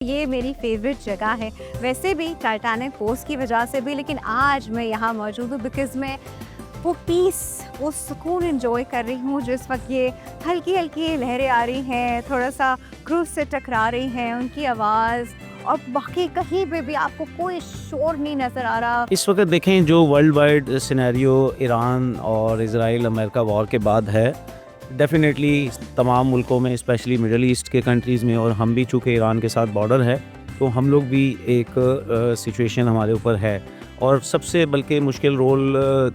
ये मेरी फेवरेट जगह है, वैसे भी टाइटैनिक पोस्ट की वजह से भी, लेकिन आज मैं यहाँ मौजूद हूँ बिकॉज़ मैं वो पीस, वो सुकून एंजॉय कर रही हूँ जो इस वक्त ये हल्की हल्की लहरें आ रही हैं, थोड़ा सा क्रूज से टकरा रही हैं, उनकी आवाज़, और बाकी कहीं पे भी आपको कोई शोर नहीं नज़र आ रहा। इस वक्त देखें जो वर्ल्ड वाइड सिनेरियो ईरान और इज़राइल अमेरिका वॉर के बाद है, डेफिनेटली तमाम मुल्कों में स्पेशली मिडल ईस्ट के कंट्रीज़ में, और हम भी चूँकि ईरान के साथ बॉर्डर है तो हम लोग भी एक सिचुएशन हमारे ऊपर है, और सबसे बल्कि मुश्किल रोल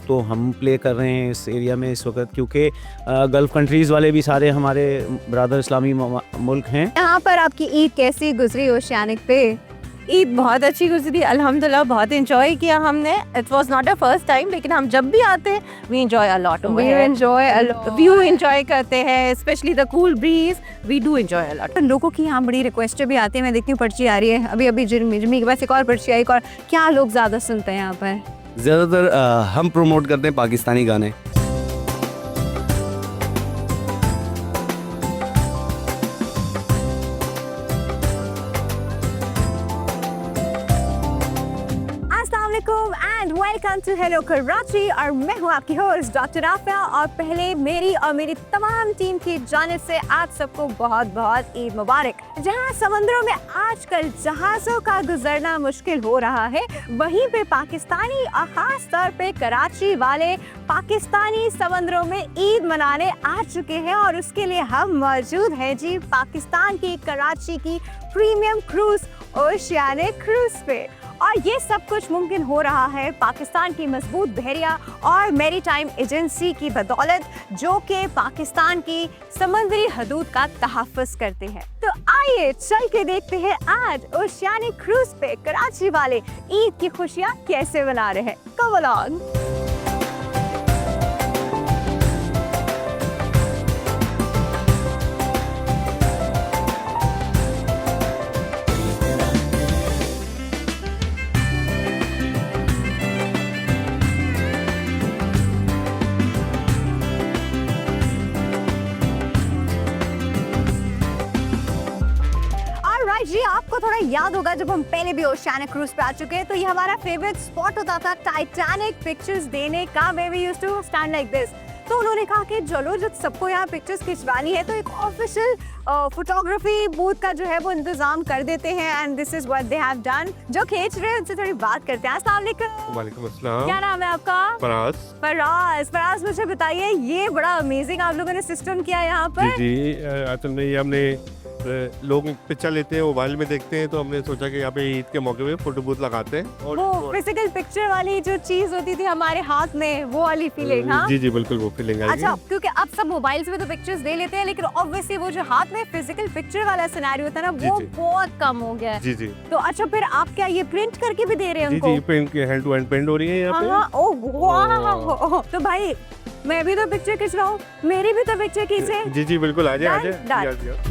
तो हम प्ले कर रहे हैं इस एरिया में इस वक्त, क्योंकि गल्फ़ कंट्रीज़ वाले भी सारे हमारे ब्रदर इस्लामी मुल्क हैं। यहाँ पर आपकी ईद कैसी गुजरी ओशियानिक पे? ईद बहुत अच्छी गुजरी अल्हम्दुलिल्लाह, बहुत एंजॉय किया हमने। It was not a first time, लेकिन हम जब भी आते हैं we enjoy a lot. We enjoy a lot, we enjoy करते हैं, specially the cool breeze, we do enjoy a lot. लोगों की यहाँ बड़ी रिक्वेस्ट भी आती है, मैं देखती हूँ पर्ची आ रही है अभी जिरमी के पास एक और पर्ची आई, और क्या लोग ज़्यादा सुनते हैं यहाँ पर? ज़्यादातर हम प्रमोट करते हैं पाकिस्तानी गाने। And welcome to hello Karachi, और मैं हूँ आपकी होस्ट डॉक्टर आफिया, और पहले मेरी और मेरी तमाम टीम की जानिब से आप सबको बहुत बहुत ईद मुबारक। जहाँ समुद्रों में आजकल जहाज़ों का गुजरना मुश्किल हो रहा है, वहीं पे पाकिस्तानी और ख़ास तौर पे कराची वाले पाकिस्तानी समुद्रों में ईद मनाने आ चुके हैं, और उसके लिए हम मौजूद हैं जी पाकिस्तान की कराची की प्रीमियम क्रूज़ ओशियानिक क्रूज़ पे। और ये सब कुछ मुमकिन हो रहा है पाकिस्तान की मजबूत बहरिया और मैरीटाइम एजेंसी की बदौलत, जो कि पाकिस्तान की समुद्री हदूद का तहफ़्फ़ुज़ करते हैं। तो आइए चल के देखते हैं आज ओशियानिक क्रूज़ पे कराची वाले ईद की खुशियाँ कैसे मना रहे हैं। Come along. जी आपको थोड़ा याद होगा जब हम पहले भी ओशियानिक क्रूज पे आ चुके हैं, तो ये हमारा फेवरेट स्पॉट होता था टाइटैनिक पिक्चर्स देने का, way we used to stand like this. तो उन्होंने कहा कि चलो जब सबको यहाँ पिक्चर्स खिंचवानी है तो एक ऑफिशियल फोटोग्राफी बूथ का जो है वो इंतजाम कर देते हैं, and this is what they have done. जो खींच रहे हैं उनसे थोड़ी बात करते हैं। अस्सलाम वालेकुम। वालेकुम अस्सलाम। क्या नाम है आपका? फराज। फराज, मुझे बताइए, ये बड़ा अमेजिंग आप लोगों ने सिस्टम किया यहाँ पर। जी असल में ये हमने लोग पिक्चर लेते हैं, मोबाइल में देखते हैं, तो हमने सोचा कि यहाँ पे ईद के मौके पे फोटो बूथ लगाते हैं। और वो फिजिकल पिक्चर वाली जो चीज होती थी हमारे हाथ में, वो वाली फीलिंग। हाँ जी बिल्कुल वो फीलिंग आएगी। अच्छा, क्योंकि अब सब मोबाइल में तो पिक्चर्स दे लेते हैं, लेकिन ऑब्वियसली वो जो हाथ में फिजिकल पिक्चर वाला सिनेरियो था ना, वो बहुत कम हो गया है। जी तो अच्छा, फिर आप क्या ये प्रिंट करके भी दे रहे हैं उनको? जी print, hand to hand print हो रही है यहाँ पे। ओह वाह, तो भाई मैं भी तो पिक्चर खींच रहा हूँ, मेरी भी तो पिक्चर खींचे। जी बिल्कुल, आ जाए।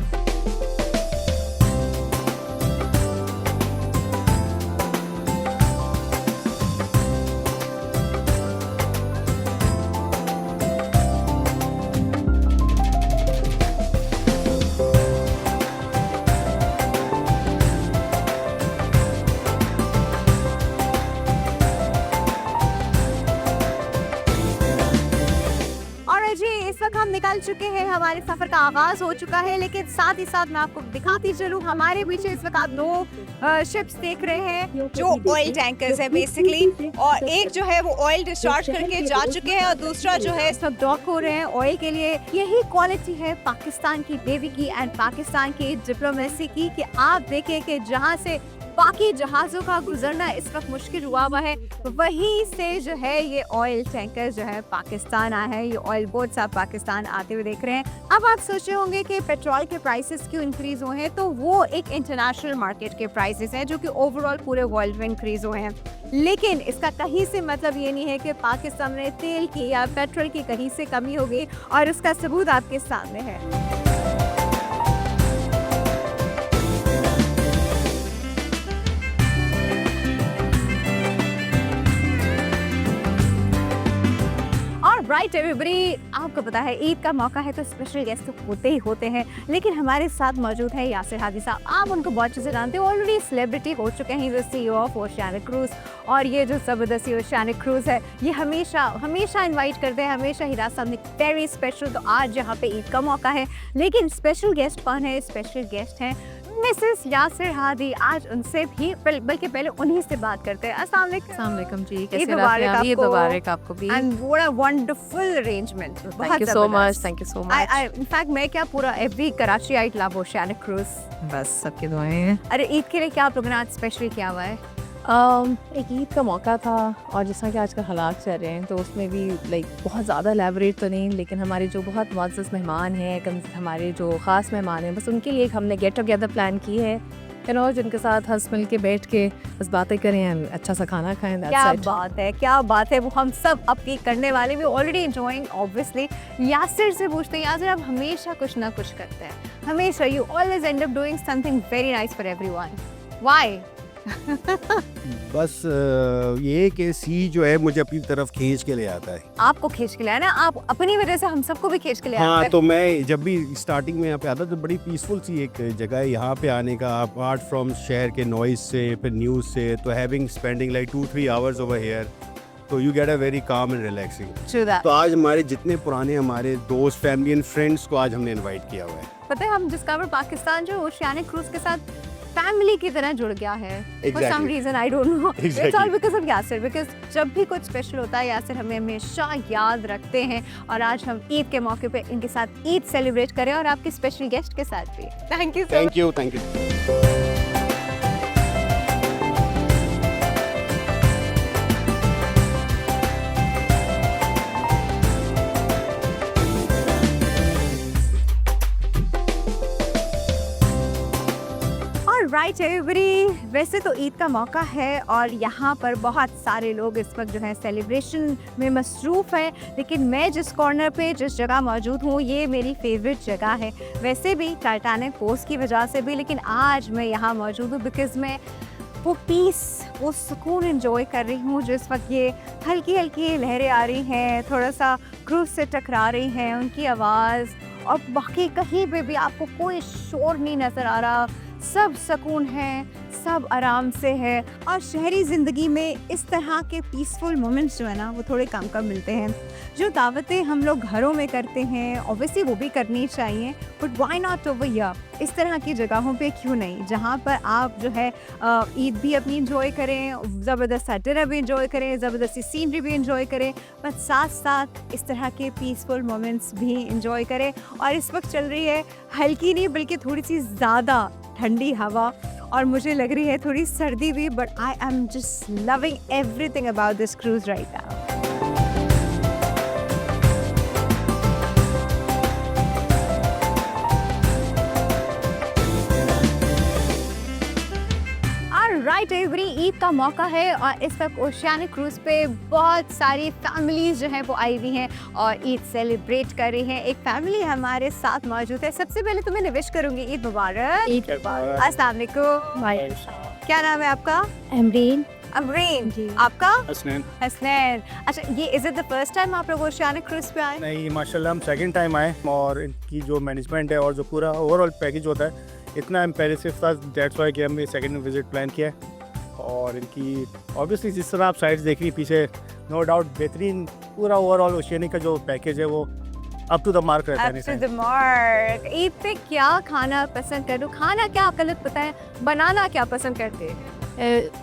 हम निकल चुके हैं, हमारे सफर का आगाज हो चुका है, लेकिन साथ ही साथ मैं आपको दिखाती चलूं, हमारे पीछे इस वक्त आप दो शिप्स देख रहे हैं जो ऑयल टैंकर्स है बेसिकली, और एक जो है वो ऑयल डिस्चार्ज करके जा चुके हैं और दूसरा जो है सब डॉक हो रहे हैं ऑयल के लिए। यही क्वालिटी है पाकिस्तान की नेवी की एंड पाकिस्तान की डिप्लोमेसी की, कि आप देखें कि जहाँ से बाकी जहाज़ों का गुजरना इस वक्त मुश्किल हुआ है, वहीं से जो है ये ऑयल टैंकर जो है पाकिस्तान आया है, ये ऑयल बोट्स आप पाकिस्तान आते हुए देख रहे हैं। अब आप सोच रहे होंगे कि पेट्रोल के प्राइसेस क्यों इंक्रीज हुए हैं, तो वो एक इंटरनेशनल मार्केट के प्राइसेस हैं जो कि ओवरऑल पूरे वर्ल्ड में इंक्रीज हुए हैं, लेकिन इसका कहीं से मतलब ये नहीं है कि पाकिस्तान में तेल की या पेट्रोल की कहीं से कमी हो गई, और उसका सबूत आपके सामने है। राइट राइट एवरीबॉडी, आपको पता है ईद का मौका है तो स्पेशल गेस्ट तो होते ही होते हैं, लेकिन हमारे साथ मौजूद है यासिर हादी साहब। आप उनको बहुत अच्छे से जानते हो, ऑलरेडी सेलिब्रिटी हो चुके हैं, CEO ऑफ ओशियानिक क्रूज। और ये जो ज़बरदस्ती ओशियानिक क्रूज है, ये हमेशा इनवाइट करते हैं, हमेशा ही रास्ता में वेरी स्पेशल। तो आज यहाँ पे ईद का मौका है, लेकिन स्पेशल गेस्ट कौन है? स्पेशल गेस्ट हैं मिसेस यासिर हादी। आज उनसे भी बल्कि पहले उन्हीं से बात करते हैं। अस्सलाम वालेकुम जी, ईद कैसे मुबारक हैं आप? ईद आपको। मुबारक आपको भी। And what a wonderful arrangement. Thank you so much, thank you so much. In fact मैं क्या पूरा every Karachi I love oceanic cruise. बस सबकी दुआएं हैं। अरे ईद के लिए क्या आप लोगों ने आज स्पेशली किया हुआ है? एक ईद का मौका था और जिस तरह के आजकल हालात चल रहे हैं तो उसमें भी लाइक बहुत ज़्यादा एलैबोरेट तो नहीं, लेकिन हमारे जो बहुत मुअज़्ज़ज़ मेहमान हैं, हमारे जो ख़ास मेहमान हैं, बस उनके लिए हमने गेट टुगेदर प्लान की है, जिनके साथ हंस मिल के बैठ के बस बातें करें, अच्छा सा खाना खाएं। क्या बात है, क्या बात है। वो हम सब आपकी करने वाले भी ऑलरेडी एंजॉइंग ऑब्वियसली। यासिर से पूछते हैं, यासिर आप हमेशा कुछ ना कुछ करते हैं, हमेशा you always and up doing something very nice for everyone. Why? बस ये कि सी जो है मुझे अपनी तरफ खींच के ले आता है। आपको खींच के लाया ना, आप अपनी वजह से हम सबको भी खींच के ले आते हाँ, हैं। तो मैं जब भी स्टार्टिंग में यहाँ पे आता तो बड़ी पीसफुल सी एक जगह है यहाँ पे आने का, अपार्ट फ्रॉम शहर के नॉइज से, फिर न्यूज़ से, तो having spending like 2-3 hours over here, तो you get a very calm and relaxing. True that. तो आज हमारे जितने पुराने हमारे दोस्त, फैमिली एंड फ्रेंड्स को आज हमने इनवाइट किया हुआ है। पता है हम डिस्कवर पाकिस्तान जो ओशियानिक क्रूज के साथ फैमिली की तरह जुड़ गया है। For some Exactly. reason I don't know. It's all Exactly. because of Yasir, because जब भी कुछ स्पेशल होता है यासिर हमें हमेशा याद रखते हैं, और आज हम ईद के मौके पे इनके साथ ईद सेलिब्रेट करें और आपके स्पेशल गेस्ट के साथ भी। Thank you so much. Thank you. Right everybody, वैसे तो ईद का मौका है और यहाँ पर बहुत सारे लोग इस वक्त जो है सेलिब्रेशन में मसरूफ़ हैं, लेकिन मैं जिस कॉर्नर पे जिस जगह मौजूद हूँ ये मेरी फेवरेट जगह है। वैसे भी टाइटैनिक पोस्ट की वजह से भी, लेकिन आज मैं यहाँ मौजूद हूँ बिकॉज़ मैं वो पीस, वो सुकून एंजॉय कर रही हूँ जो इस वक्त ये हल्की हल्की लहरें आ रही हैं, थोड़ा सा क्रूज से टकरा रही हैं, उनकी आवाज़, और बाकी कहीं पे भी आपको कोई शोर नहीं नज़र आ रहा, सब सुकून है, सब आराम से है। और शहरी ज़िंदगी में इस तरह के पीसफुल मोमेंट्स जो है ना वो थोड़े कम कम मिलते हैं। जो दावतें हम लोग घरों में करते हैं ऑब्वियसली वो भी करनी चाहिए, but why not over here, इस तरह की जगहों पे क्यों नहीं, जहाँ पर आप जो है ईद भी अपनी इंजॉय करें, ज़बरदस्त सा डिनर भी इंजॉय करें, ज़बरदस्ती सीनरी भी इंजॉय करें, बट साथ साथ इस तरह के पीसफुल मोमेंट्स भी इंजॉय करें। और इस वक्त चल रही है हल्की नहीं बल्कि थोड़ी सी ज़्यादा ठंडी हवा, और मुझे लग रही है थोड़ी सर्दी भी, but I am just loving everything about this cruise right now. Right every, Eid का मौका है और इस वक्त ओशियानिक क्रूज पे बहुत सारी फैमिलीज जो हैं वो आई हुई हैं और ईद सेलिब्रेट कर रही हैं। एक फैमिली हमारे साथ मौजूद है। सबसे पहले तो मैं विश करूंगी ईद मुबारक। ईद मुबारक। अस्सलाम वालेकुम। क्या नाम है आपका? अमरीन। अमरीन जी। आपका? हसनैन। हसनैन। अच्छा, ये is it the first time आप लोग ओशियानिक क्रूज पे आए? नहीं, माशाल्लाह हम सेकंड टाइम आए, और इनकी जो मैनेजमेंट है और जो पूरा ओवरऑल पैकेज होता है इतना इम्पेरेसिव था, दैट्स वाई कि हमने सेकंड विजिट प्लान किया है। और इनकी ऑब्वियसली जिस तरह आप साइड्स देख रही पीछे, नो डाउट बेहतरीन पूरा ओवरऑल ओशियानिक का जो पैकेज है वो अप टू द मार्क रहता है। Up to the mark। Eid पे क्या खाना पसंद करूँ? खाना क्या आप गलत पता है, बनाना क्या पसंद करते हैं?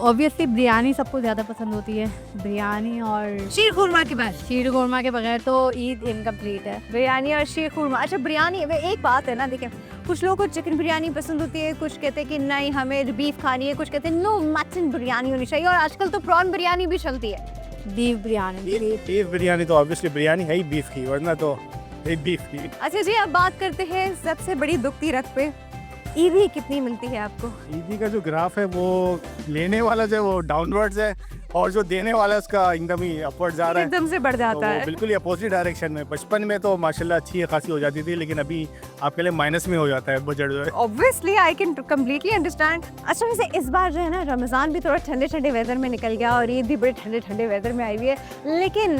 ऑब्वियसली बिरयानी सबको ज़्यादा पसंद होती है, बिरयानी और शीर खुरमा के बाद? शीर खुरमा के बगैर तो ईद इनकम्प्लीट है। बिरयानी और शीर खुरमा। अच्छा, बिरयानी में एक बात है ना, देखिए कुछ लोगों को चिकन बिरयानी पसंद होती है, कुछ कहते हैं कि नहीं हमें बीफ खानी है, कुछ कहते हैं नो मटन बिरयानी होनी चाहिए, और आजकल तो प्रॉन बिरयानी भी चलती है। बीफ बिरयानी। बीफ बिरयानी तो ऑब्वियसली बिरयानी है ही बीफ की, वरना तो बीफ की। अच्छा जी, अब बात करते हैं सबसे बड़ी दुखती रख पे, ईदी कितनी मिलती है आपको? ईदी का जो ग्राफ है वो लेने वाला जो है वो डाउनवर्ड्स है, और जो देने वाला है उसका एकदम ही अपवर्ड जा रहा है, एकदम से बढ़ तो जाता वो है। बिल्कुल ही अपोजिट डायरेक्शन में। बचपन में तो माशाल्लाह अच्छी खासी हो जाती थी, लेकिन अभी आपके लिए माइनस में हो जाता है बजट जो है। Obviously I can completely understand. अच्छा, वैसे इस बार जो है ना रमज़ान भी थोड़ा ठंडे ठंडे वेदर में निकल गया और ईद भी बड़े ठंडे ठंडे वेदर में आई हुई है, लेकिन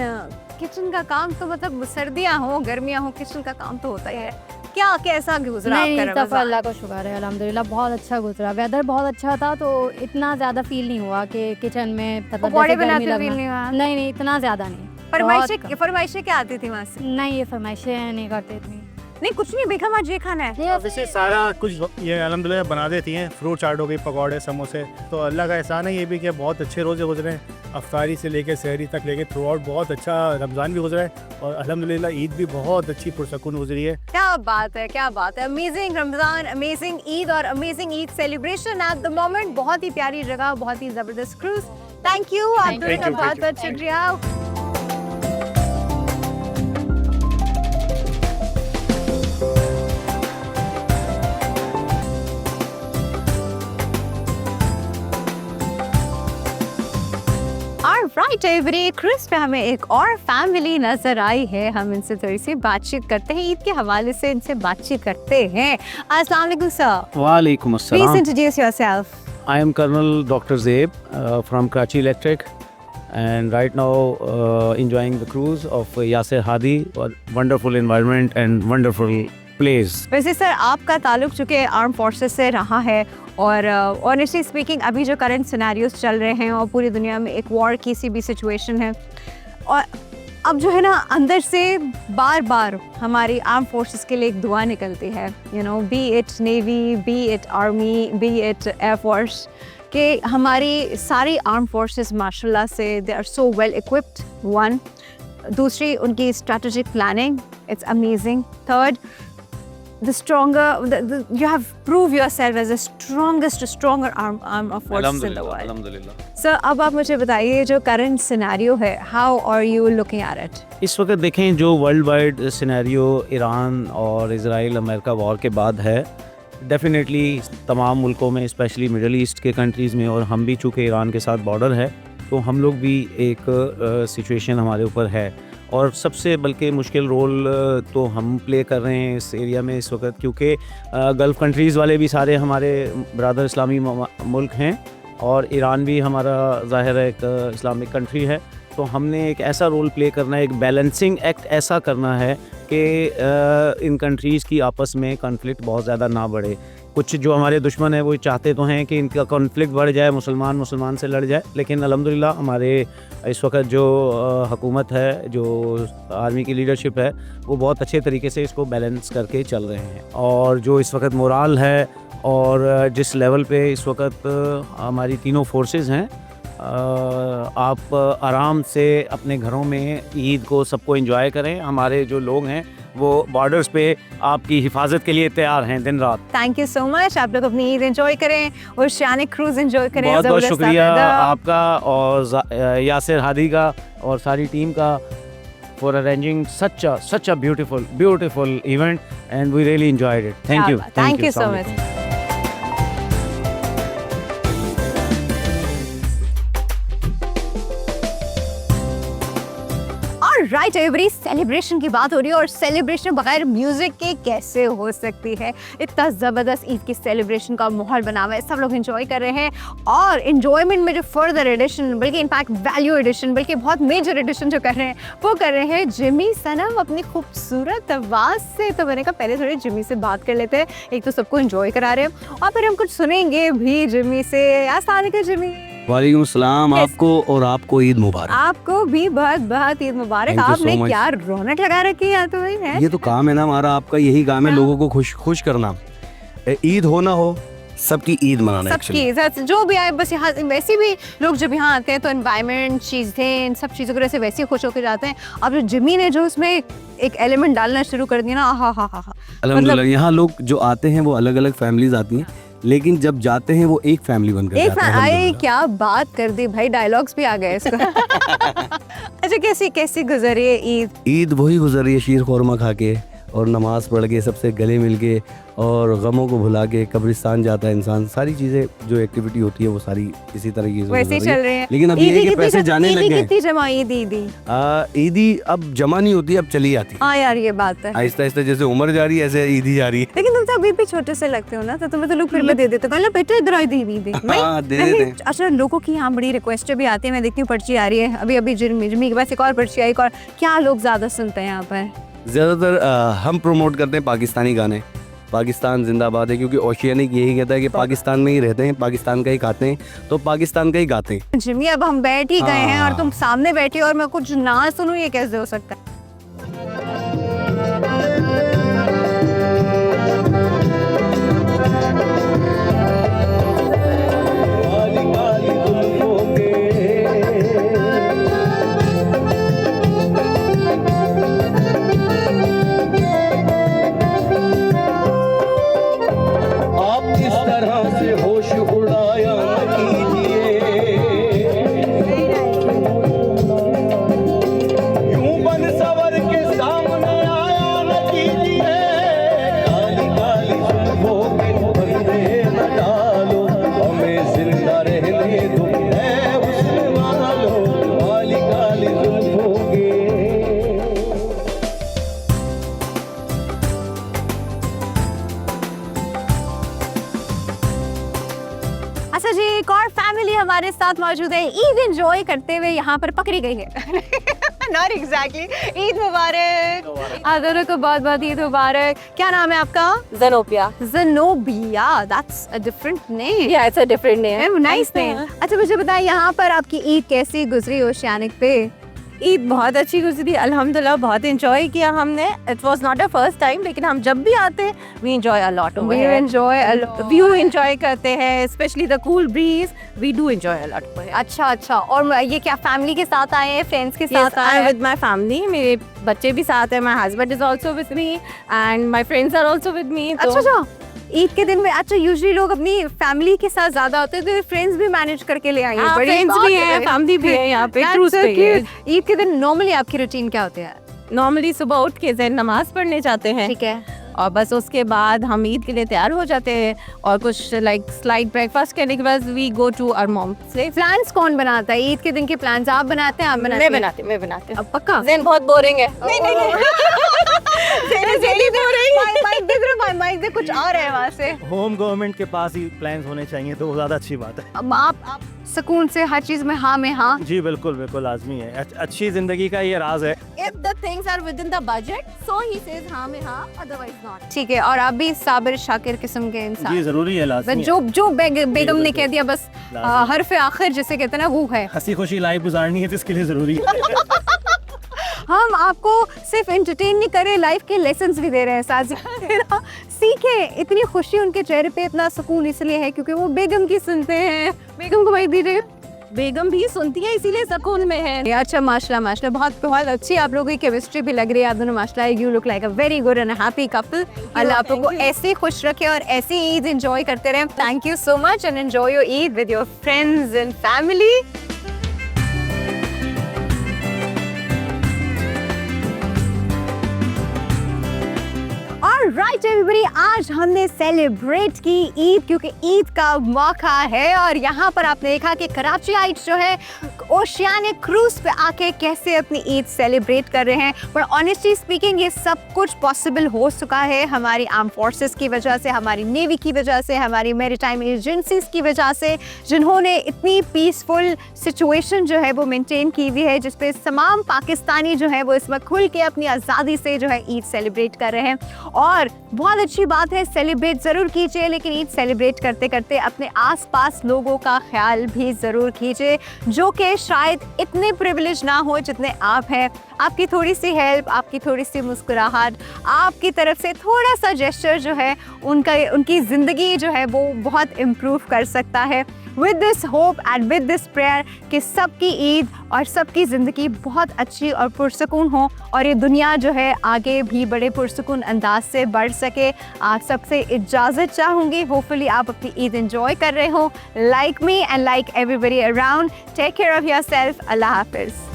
किचन का काम तो मतलब सर्दियाँ हो गर्मियाँ हो किचन का काम तो होता ही है। क्या कैसा गुजरा नहीं आपका सफ़र रमज़ान? अल्लाह का शुक्र है अल्हम्दुलिल्लाह बहुत अच्छा गुजरा। वेदर बहुत अच्छा था तो इतना ज़्यादा फील नहीं हुआ कि किचन में मतलब पकौड़े जैसे गर्मी बनाते लगना। फील नहीं हुआ? नहीं इतना ज़्यादा नहीं। फरमाइशें बहुत कम। फरमाइशें क्या आती थी वहाँ से? नहीं ये फरमाइशें नहीं करते इतनी। नहीं कुछ नहीं बेगम आज ये खाना है। वैसे सारा कुछ ये अल्हम्दुलिल्लाह बना देती हैं। फ्रूट चाट हो गई, पकौड़े, समोसे, तो अल्लाह का एहसान है ये भी कि बहुत अच्छे रोज़े गुजरे हैं। अफ्तारी से लेकर सहरी तक लेके थ्रू आउट बहुत अच्छा रमज़ान भी गुजरा है और अल्हम्दुलिल्लाह ईद भी बहुत अच्छी पुरसकून गुजरी है। क्या बात है क्या बात है। अमेजिंग रमज़ान, अमेजिंग ईद और amazing Eid celebration at the moment. बहुत ही प्यारी जगह, बहुत ही ज़बरदस्त क्रूज। थैंक यू आप दोनों का बहुत बहुत शुक्रिया। राइट एवरी क्रूज पे हमें एक और फैमिली नजर आई है। हम इनसे थोड़ी सी बातचीत करते हैं, ईद के हवाले से इनसे बातचीत करते हैं। अस्सलाम वालेकुम सर। वालेकुम प्लीज अस्सलाम। Introduce yourself. I am Colonel Dr. Zeeb from Karachi Electric, and right now enjoying the cruise of Yasir Hadi, wonderful environment and wonderful place. वैसे सर आपका ताल्लुक चूँकि आर्म फोर्सेस से रहा है और ऑनेस्टली स्पीकिंग अभी जो करंट सिनेरियोज चल रहे हैं और पूरी दुनिया में एक वॉर की सी भी सिचुएशन है और अब जो है ना अंदर से बार बार हमारी आर्म फोर्सेस के लिए एक दुआ निकलती है, you know, be it navy, be it army, be it air force, कि हमारी सारी आर्म फोर्सेस माशाल्लाह से they are so well equipped. One, दूसरी उनकी strategic planning, it's amazing. Third, the stronger you have proved yourself as the stronger arm of forces in the world. अल्हम्दुलिल्लाह। Sir अब आप मुझे बताइए जो करंट सिनेरियो है, how are you looking at it? इस वक्त देखें जो वर्ल्ड वाइड सिनेरियो ईरान और इजराइल अमेरिका वॉर के बाद है, डेफिनेटली तमाम मुल्कों में स्पेशली मिडल ईस्ट के कंट्रीज़ में, और हम भी चूँकि ईरान के साथ बॉर्डर है तो हम लोग भी एक सिचुएशन हमारे ऊपर है और सबसे बल्कि मुश्किल रोल तो हम प्ले कर रहे हैं इस एरिया में इस वक्त, क्योंकि गल्फ़ कंट्रीज़ वाले भी सारे हमारे ब्रदर इस्लामी मुल्क हैं और ईरान भी हमारा ज़ाहिर है एक इस्लामिक कंट्री है। तो हमने एक ऐसा रोल प्ले करना है, एक बैलेंसिंग एक्ट ऐसा करना है कि इन कंट्रीज़ की आपस में कॉन्फ्लिक्ट बहुत ज़्यादा ना बढ़े। कुछ जो हमारे दुश्मन हैं वो चाहते तो हैं कि इनका कॉन्फ्लिक्ट बढ़ जाए, मुसलमान से लड़ जाए, लेकिन अल्हम्दुलिल्लाह हमारे इस वक्त जो हुकूमत है, जो आर्मी की लीडरशिप है, वो बहुत अच्छे तरीके से इसको बैलेंस करके चल रहे हैं। और जो इस वक्त मोराल है और जिस लेवल पे इस वक्त हमारी तीनों फोर्सेस हैं, आप आराम से अपने घरों में ईद को सबको एंजॉय करें। हमारे जो लोग हैं वो बॉर्डर्स पे आपकी हिफाजत के लिए तैयार हैं दिन रात। Thank you so much. आप लोग अपनी ईद एंजॉय करें और शानिक क्रूज एंजॉय करें। बहुत बहुत ज़बरदस्त शुक्रिया आपका। आपका और यासिर हादी का और सारी टीम का for arranging such a beautiful event, and we really enjoyed it. Thank you. Thank you so Assalamu much. alaikum. Right every celebration की बात हो रही है और सेलिब्रेशन बगैर म्यूजिक के कैसे हो सकती है। इतना ज़बरदस्त ईद की सेलिब्रेशन का माहौल बना हुआ है, सब लोग एंजॉय कर रहे हैं और एंजॉयमेंट में जो फर्दर एडिशन, बल्कि इनफैक्ट वैल्यू एडिशन, बल्कि बहुत मेजर एडिशन जो कर रहे हैं वो कर रहे हैं जिमी सनम अपनी खूबसूरत आवाज़ से। तो मैंने कहा पहले थोड़ी जिमी से बात कर लेते हैं, एक तो सबको एंजॉय करा रहे हैं और फिर हम कुछ सुनेंगे भी जिमी से। अस्सलाम वालेकुम जिमी। वालेकुम सलाम। आपको और आपको ईद मुबारक। आपको भी बहुत बहुत ईद मुबारक। Thank you so आपने much. क्या रौनक लगा रखी है तो भाई है। ये तो काम है ना हमारा, आपका यही काम है, लोगों को खुश करना। ईद हो ना हो, सबकी ईद मनाना। सबकी साथ जो भी आए, बस यहाँ वैसे भी लोग जब यहाँ आते हैं तो एनवायरनमेंट चीज़ें इन सब चीज़ों की वजह से वैसे ही खुश होकर जाते हैं। अब जो जिमी ने जो उसमें एक एलिमेंट डालना शुरू कर दिया ना, हा अल्हम्दुलिल्लाह। यहाँ लोग जो आते हैं वो अलग अलग फैमिलीज आती हैं, लेकिन जब जाते हैं वो एक फैमिली बनकर एक जाते हैं। आए, क्या बात कर दी भाई, डायलॉग्स भी आ गए इसको। अच्छा कैसी गुजरी है ईद? ईद वही गुजर रही है शीर खोरमा खा के, और नमाज़ पढ़ के सबसे गले मिल के और गमों को भुला के कब्रिस्तान जाता है इंसान। सारी चीज़ें जो एक्टिविटी होती है वो सारी इसी तरह की वैसे ही चल रहे हैं। लेकिन अब ये है कि पैसे जाने लग गए। कितनी जमा ईदी ईदी अब जमा नहीं होती, अब चली आती है। हाँ यार ये बात है। आहिस्ता आहिस्ता जैसे उम्र जा रही है ऐसे ईदी जा रही है। लेकिन तुम तो अभी भी छोटे से लगते हो ना, तो तुम्हें तो लोग फिर भी दे देते हो, बेटा इधर आई दी दी। हाँ, दे देते हैं। अच्छा, लोगों की यहाँ बड़ी रिक्वेस्ट भी आती है, मैं देखती हूँ पर्ची आ रही है अभी जिर्मी के पास एक और पर्ची आई। और क्या लोग ज्यादा सुनते हैं यहाँ पर? ज़्यादातर हम प्रमोट करते हैं पाकिस्तानी गाने। पाकिस्तान जिंदाबाद है, क्योंकि ओशियानिक यही कहता है कि पाकिस्तान में ही रहते हैं, पाकिस्तान का ही खाते हैं, तो पाकिस्तान का ही गाते हैं। जिम्मी अब हम बैठ ही गए हैं और हाँ। तुम सामने बैठे हो और मैं कुछ ना सुनूं, ये कैसे हो सकता है? अच्छा जी, एक और फैमिली हमारे साथ मौजूद है, ईद एंजॉय करते हुए यहाँ पर पकड़ी गई है। Not exactly. ईद मुबारक। आप दोनों को बहुत बहुत ईद मुबारक। क्या नाम है आपका? Zenobia. Zenobia. That's a different name. Yeah, it's a different name. Nice name. अच्छा मुझे बताइए, यहाँ पर आपकी ईद कैसी गुजरी ओशियानिक पे? ईद बहुत अच्छी गुजरी अल्हम्दुलिल्लाह, बहुत एंजॉय किया हमने। It was not a first time, लेकिन हम जब भी आते हैं we enjoy a lot. We enjoy a lot. We enjoy करते हैं, specially the cool breeze, we do enjoy a lot. अच्छा, और ये क्या फैमिली के साथ आए हैं, फ्रेंड्स के साथ आए हैं? विद माय फैमिली, मेरे बच्चे भी साथ हैं, my husband is also with me and my friends are also with me. अच्छा, ईद के दिन में अच्छा यूजुअली लोग अपनी फैमिली के साथ ज्यादा होते हैं, तो फ्रेंड्स भी मैनेज करके ले आएंगे। बड़ी फ्रेंड्स बात भी है। हैं, फैमिली भी है यहाँ पे, That's क्रूज so पे है। cute. ईद के दिन नॉर्मली आपकी रूटीन क्या होती है? नॉर्मली सुबह उठ के ज़हन नमाज पढ़ने जाते हैं, ठीक है, और बस उसके बाद हम ईद के लिए तैयार हो जाते हैं, और कुछ लाइक स्लाइड ब्रेकफास्ट करने के बाद we go to our mom's. Plans कौन बनाता है ईद के दिन के प्लान्स? आप बनाते हैं? आप बनाते हैं? मैं बनाती हूँ। अब पक्का? ज़हन बहुत बोरिंग है। माइक से कुछ आ रहा है वहाँ से। होम गवर्नमेंट के पास ही प्लान्स होने चाहिए, तो वो ज़्यादा अच्छी बात है। अब आप सुकून से हर चीज में हाँ में हाँ। जी बिल्कुल बिल्कुल लाजमी है, अच्छी ज़िंदगी का ये राज है। If the things are within the budget, so he says हाँ में हाँ, otherwise not। ठीक है, और आप भी साबिर शाकिर किस्म के इंसान? जी ज़रूरी है, लाजमी है। जो बेगम ने कह दिया बस हरफ आखिर जिसे कहते हैं ना, वो है। हंसी खुशी लाइफ गुजारनी है, तो इसके लिए ज़रूरी है। हम आपको सिर्फ एंटरटेन नहीं कर रहे, लाइफ के लेसन्स भी दे रहे हैं साथ। सीखे, इतनी खुशी उनके चेहरे पे, इतना सुकून इसलिए है क्योंकि वो बेगम की सुनते हैं। बेगम को भाई दीजिए। बेगम भी सुनती है, इसीलिए सुकून में है। अच्छा, माशाल्लाह बहुत अच्छी आप लोगों की केमिस्ट्री भी लग रही है। आप दोनों माशाल्लाह, you look like a very good and happy couple. अल्लाह आप लोगों को ऐसे ही खुश रखे और ऐसे ही ईद एंजॉय करते रहें। Thank you so much and enjoy your Eid with your friends and family. Right everybody, आज हमने सेलिब्रेट की ईद क्योंकि ईद का मौका है, और यहाँ पर आपने देखा कि कराचीइट्स जो है ओशियानिक क्रूज पे आके कैसे अपनी ईद सेलिब्रेट कर रहे हैं। पर ऑनेस्टली स्पीकिंग ये सब कुछ पॉसिबल हो चुका है हमारी आर्म फोर्सेस की वजह से, हमारी नेवी की वजह से, हमारी मैरीटाइम एजेंसीज की वजह से, जिन्होंने इतनी पीसफुल सिचुएशन जो है वो मेंटेन की हुई है, जिसपे तमाम पाकिस्तानी जो है वो इस वक्त खुल के अपनी आज़ादी से जो है ईद सेलिब्रेट कर रहे हैं। और बहुत अच्छी बात है, सेलिब्रेट ज़रूर कीजिए, लेकिन ईद सेलिब्रेट करते करते अपने आसपास लोगों का ख्याल भी ज़रूर कीजिए, जो कि शायद इतने प्रिविलेज ना हो जितने आप हैं। आपकी थोड़ी सी हेल्प, आपकी थोड़ी सी मुस्कुराहट, आपकी तरफ से थोड़ा सा जेस्चर जो है उनकी ज़िंदगी जो है वो बहुत इम्प्रूव कर सकता है। With this hope and with this prayer कि सबकी ईद और सबकी ज़िंदगी बहुत अच्छी और पुरसकून हो, और ये दुनिया जो है आगे भी बड़े पुरसकून अंदाज से बढ़ सके। आप सबसे इजाज़त चाहूँगी, होपफुली आप अपनी ईद एंजॉय कर रहे हो, like me and like everybody around. Take care of yourself. अल्लाह हाफिज़।